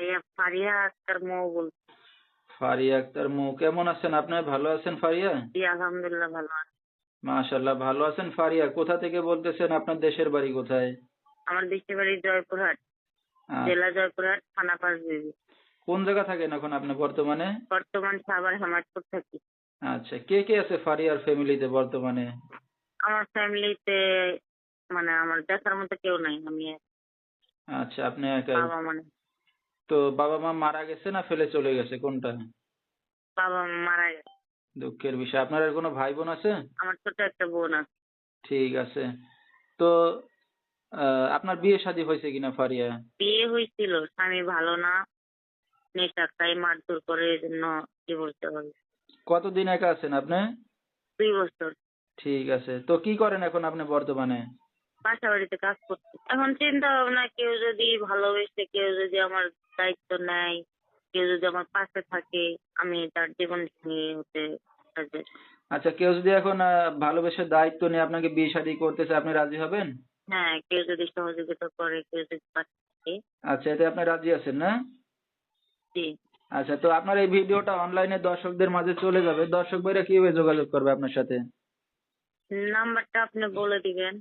ভাইয়া ফারিয়া আক্তার মৌ বলছি। ফারিয়া আক্তার মৌ, কেমন আছেন আপনি? ভালো আছেন ফারিয়া? জি আলহামদুলিল্লাহ ভালো আছি। মাশাআল্লাহ, ভালো আছেন ফারিয়া? কোথা থেকে বলতেছেন? আপনার দেশের বাড়ি কোথায়? আমার দেশের বাড়ি জয়পুরহাট, আহ, জেলা জয়পুরহাট, থানা পাঁচবিবি। কোন জায়গা থাকেন এখন আপনি বর্তমানে? বর্তমান সাভার হেমায়তপুর থাকি। আচ্ছা, কে কে আছে ফারিয়ার ফ্যামিলিতে বর্তমানে? আমার ফ্যামিলিতে মানে আমার দেখার মতো কেউ নাই, আমি আচ্ছা, আপনি একাই? বাবা মানে তো বাবা মা মারা গেছে না ফেলে চলে গেছে, কোনটা? বাবা মারা গেছে। দুঃখের বিষয়। আপনার আর কোনো ভাই বোন আছে? আমার ছোট একটা বোন আছে। ঠিক আছে। তো আপনার বিয়ে শাদী হয়েছে কিনা ফারিয়া? বিয়ে হয়েছিল, স্বামী ভালো না, নেশা খাই, মারধর করে, এই জন্য ডিভোর্স দেওয়া হয়েছে। কতদিন একা আছেন আপনি? 2 বছর। ঠিক আছে। তো কি করেন এখন আপনি বর্তমানে? বাসা বাড়িতে কাজ করছি। এখন চিন্তা ভাবনা, কেউ যদি ভালোবেসে কেউ যদি আমার দায়িত্ব নেয়, কেউ যদি আমার পাশে থাকে, আমি তার জীবন নিয়ে হতে রাজি। আচ্ছা, কেউ যদি এখন ভালোবেসে দায়িত্ব নিয়ে আপনাকে বিয়ে শাদী করতে চায়, আপনি রাজি হবেন? হ্যাঁ, কেউ যদি সহযোগিতা করে, কেউ যদি পাশে থাকে। আচ্ছা, এতে আপনি রাজি আছেন না? জি। আচ্ছা, তো আপনার এই ভিডিওটা অনলাইনে দর্শকদের মাঝে চলে যাবে। দর্শক ভাইরা কিভাবে যোগাযোগ করবে আপনার সাথে? নাম্বারটা আপনি বলে দিবেন।